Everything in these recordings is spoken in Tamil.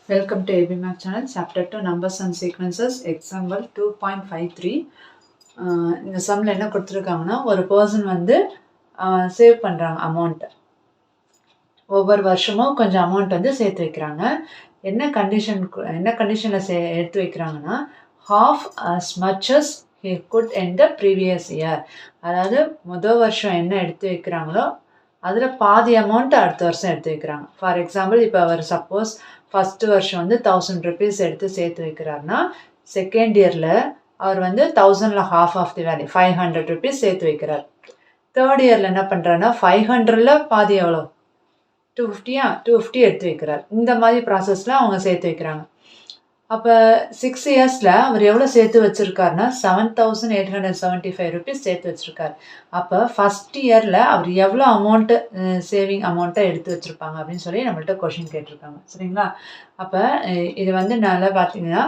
Welcome to AB Math channel, chapter 2 numbers and sequences, example 2.53. இந்த சம்மில் என்ன கொடுத்துருக்காங்கன்னா ஒரு பர்சன் வந்து சேவ் பண்ணுறாங்க அமௌண்ட்டை. ஒவ்வொரு வருஷமும் கொஞ்சம் அமௌண்ட் வந்து சேர்த்து வைக்கிறாங்க. என்ன கண்டிஷனில் எடுத்து வைக்கிறாங்கன்னா half as much as he could in the previous year. அதாவது முதல் வருஷம் என்ன எடுத்து வைக்கிறாங்களோ அதில் பாதி அமௌண்ட் அடுத்த வருஷம் எடுத்து வைக்கிறாங்க. ஃபார் எக்ஸாம்பிள் இப்போ அவர் சப்போஸ் ஃபஸ்ட்டு வருஷம் வந்து 1000 rupees எடுத்து சேர்த்து வைக்கிறாருன்னா செகண்ட் இயரில் அவர் வந்து 1000ல் half of the value 500 rupees சேர்த்து வைக்கிறார். தேர்ட் இயரில் என்ன பண்ணுறாருன்னா 500ல் பாதி எவ்வளோ 250 எடுத்து வைக்கிறார். இந்த மாதிரி ப்ராசஸில் அவங்க சேர்த்து வைக்கிறாங்க. அப்போ 6 இயர்ஸில் அவர் எவ்வளோ சேர்த்து வச்சுருக்காருன்னா 7875 rupees சேர்த்து வச்சுருக்காரு. அப்போ ஃபஸ்ட் இயரில் அவர் எவ்வளோ அமௌண்ட்டு சேவிங் அமௌண்ட்டை எடுத்து வச்சுருப்பாங்க அப்படின்னு சொல்லி நம்மள்ட்ட கொஷின் கேட்டிருக்காங்க. சரிங்களா? அப்போ இது வந்து நல்லா பார்த்தீங்கன்னா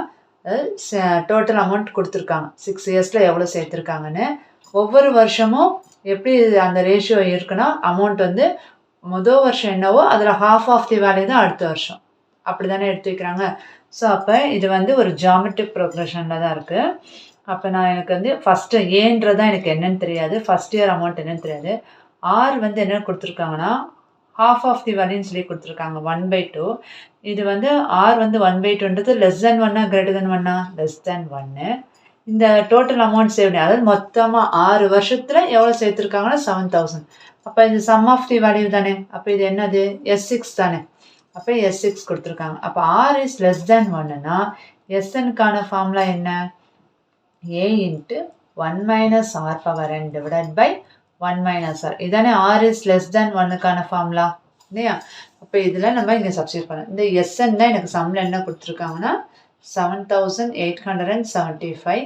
டோட்டல் அமௌண்ட் கொடுத்துருக்காங்க. 6 இயர்ஸில் எவ்வளோ சேர்த்துருக்காங்கன்னு. ஒவ்வொரு வருஷமும் எப்படி அந்த ரேஷியோ இருக்குன்னா அமௌண்ட் வந்து முதல் வருஷம் என்னவோ அதில் half ஆஃப் தி வேல்யூ தான் அடுத்த வருஷம். அப்படி தானே எடுத்து வைக்கிறாங்க. ஸோ அப்போ இது வந்து ஒரு ஜாமெட்ரிக் ப்ரோக்ரஷனில் தான் இருக்குது. அப்போ எனக்கு வந்து ஃபஸ்ட்டு ஏன்றதான் எனக்கு என்னன்னு தெரியாது, ஃபஸ்ட் இயர் அமௌண்ட் என்னன்னு தெரியாது. ஆர் வந்து என்ன கொடுத்துருக்காங்கன்னா half ஆஃப் தி வேல்யூன்னு சொல்லி கொடுத்துருக்காங்க 1/2. இது வந்து ஆர் வந்து 1/2ன்றது less than 1 greater than 1 less than 1. இந்த டோட்டல் அமௌண்ட் சேவ் அதாவது மொத்தமாக 6 வருஷத்தில் எவ்வளோ சேர்த்துருக்காங்கன்னா 7000. அப்போ இது சம் ஆஃப் தி வேல்யூ தானே. அப்போ இது என்னது S6 தானே. அப்போ S6 கொடுத்துருக்காங்க. அப்போ R இஸ் லெஸ் தென் 1னா SNக்கான ஃபார்முலா என்ன? A into 1 - R power n divided by 1 - R. இதானே R இஸ் லெஸ் தென் 1க்கான ஃபார்முலா இல்லையா? அப்போ இதில் நம்ம இங்கே சப்ஸ்டியூட் பண்ணலாம். இந்த SN தான் எனக்கு சம்மில் என்ன கொடுத்துருக்காங்கன்னா 7875.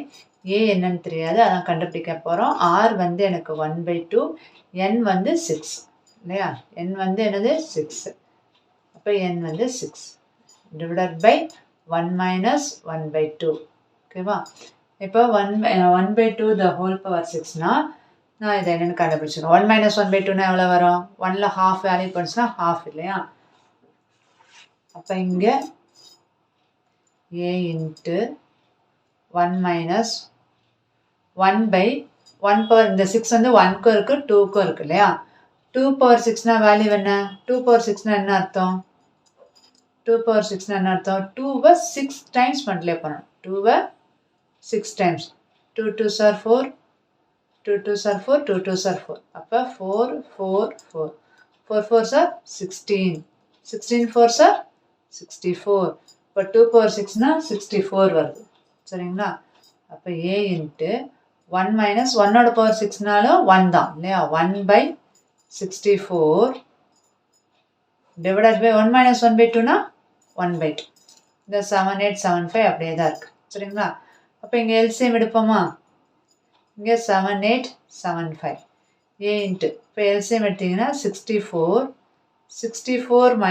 A என்னன்னு தெரியாது, அதான் கண்டுபிடிக்க போகிறோம். R வந்து எனக்கு 1/2, N வந்து 6 இல்லையா? N வந்து என்னது 6. அப்போ n வந்து 6 டிவைடட் பை 1 - 1/2. ஓகேவா? இப்போ 1/2 த ஹோல் பவர் 6னா நான் இதை என்னென்னு கண்டுபிடிச்சிருக்கேன். 1 - 1/2னா எவ்வளோ வரும்? 1ல் half வேல்யூ பண்ணுச்சுன்னா half இல்லையா? அப்போ இங்கே A இன்ட்டு 1 - 1/1 பவர் இந்த 6 வந்து 1க்கும் இருக்குது 2க்கும் இருக்குது இல்லையா? 2 பவர் 6னா வேல்யூ என்ன? 2 பவர் 6னா என்ன அர்த்தம்? 2 பவர் 6னா என்ன அர்த்தம்? 2வை 6 டைம்ஸ் மல்டிப்ளை பண்ணணும். 2வை 6 times. 2 2s are 4, 2 2s are 4, 2 2s are 4. அப்போ 4 4 4, 4 4s are 16, 16 4s are 64. இப்போ 2 பவர் 6னா 64 வருது. சரிங்களா? அப்போ A இன்ட்டு 1 - 1ஓட பவர் 6னாலும் 1 தான் இல்லையா? 1/64 டிவைடட் பை 1 - 1/2னா 1/2. இந்த 7875 அப்படியே தான் இருக்குது. சரிங்களா? அப்போ இங்கே எல்சிஎம் எடுப்போமா? இங்கே 7875 A இன்ட்டு இப்போ எல்சிஎம் எடுத்திங்கன்னா 64 64 -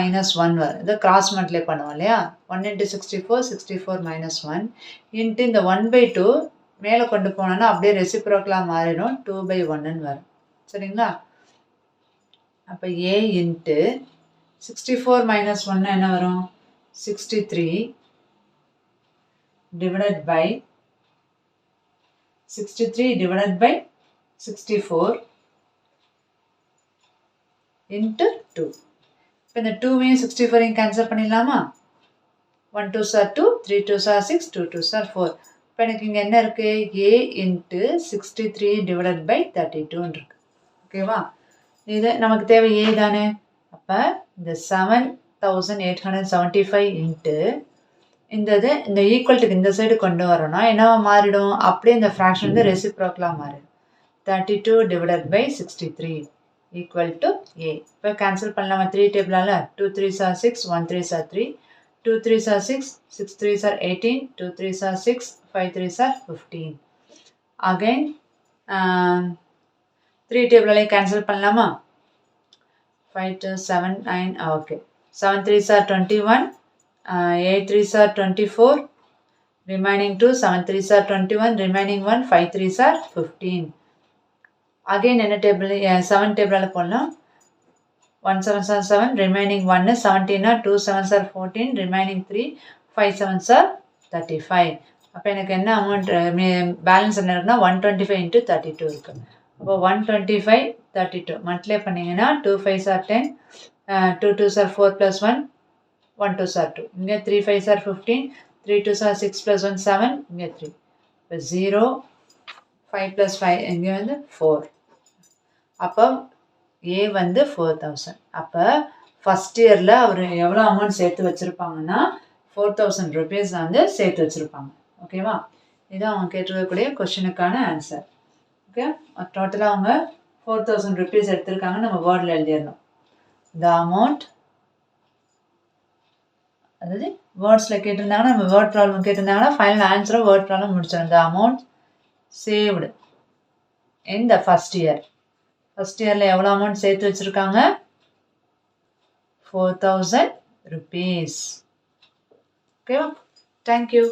1 வரும். இதை கிராஸ் மல்டிப்ளை பண்ணுவோம் இல்லையா? 1 × 64 64 - 1 இன்ட்டு இந்த 1/2 மேலே கொண்டு போனோன்னா அப்படியே ரெசிப்ரோக்கலாக மாறிடும் 2/1ன்னு வரும். சரிங்களா? அப்போ A இன்ட்டு 64 - 1 என்ன வரும்? 63 divided by 64 into 2. இப்போ இந்த 2வையும் 64ஐயும் கேன்சல் பண்ணிடலாமா? 1 2s are 2, 3 2s are 6, 2 2s are 4. இப்போ எனக்கு இங்கே என்ன இருக்குது? A இன்ட்டு 63 divided by 32ன்னு இருக்குது. ஓகேவா? இது நமக்கு தேவை A தானே. அப்போ இந்த 7875 இன்ட்டு இந்த ஈக்குவல்ட்டுக்கு இந்த சைடு கொண்டு வரோன்னா என்னவா மாறிடும்? அப்படியே இந்த ஃப்ராக்ஷன் வந்து ரெசிப்ரோக்கலாக மாறிடும். 32 divided by 63 equal to A. இப்போ கேன்சல் பண்ணலாமா 3 டேபிளால்? 2 3s are 6, 1 3s are 3, 2 3s are 6, 6 3s are 18, 2 3s are 6, 5 3s are 15. Again 3 டேபிளாலையும் cancel பண்ணலாமா? 5 2 7 9 okay. 7 3s are 21, 8 3s are 24, remaining 2, 7 3s are 21, remaining 1, 5 3s are 15. Again என்ன டேபிள் 7 டேபிளால் போடலாம். 1 7s are 7, remaining 1 is 17, 2 7s are 14, remaining 3, 5 7s are 35. அப்போ எனக்கு என்ன அமௌண்ட் பேலன்ஸ் என்ன இருக்குன்னா 125 into 32 இருக்கு. அப்போ 125 32 மல்டிப்ளை பண்ணிங்கன்னா 2 5s are 10, 2 2s are 4 plus 1, 1 2s are 2. இங்கே 3 5s are 15, 3 2s are 6 plus 1 7, இங்கே 3. இப்போ 0 5 plus 5 இங்கே வந்து 4. அப்போ ஏ வந்து 4000. அப்போ ஃபஸ்ட் இயரில் அவர் எவ்வளோ அமௌண்ட் சேர்த்து வச்சுருப்பாங்கன்னா 4000 rupees வந்து சேர்த்து வச்சுருப்பாங்க. ஓகேவா? இதுதான் அவங்க கேட்டிருக்கக்கூடிய கொஷினுக்கான ஆன்சர். ஓகே, டோட்டலாக அவங்க 4000 rupees எடுத்திருக்காங்க. நம்ம வேர்டில் எழுதிடணும். த அமௌண்ட், அதாவது வேர்ட்ஸில் கேட்டிருந்தாங்கன்னா நம்ம வேர்ட் ப்ராப்ளம் கேட்டிருந்தாங்கன்னா ஃபைனல் ஆன்சரை வேர்ட் ப்ராப்ளம் முடிச்சிடும். The amount saved in the first year. First இயரில் எவ்வளோ அமௌண்ட் சேர்த்து வச்சுருக்காங்க? 4000 rupees. ஓகேவா? தேங்க்யூ.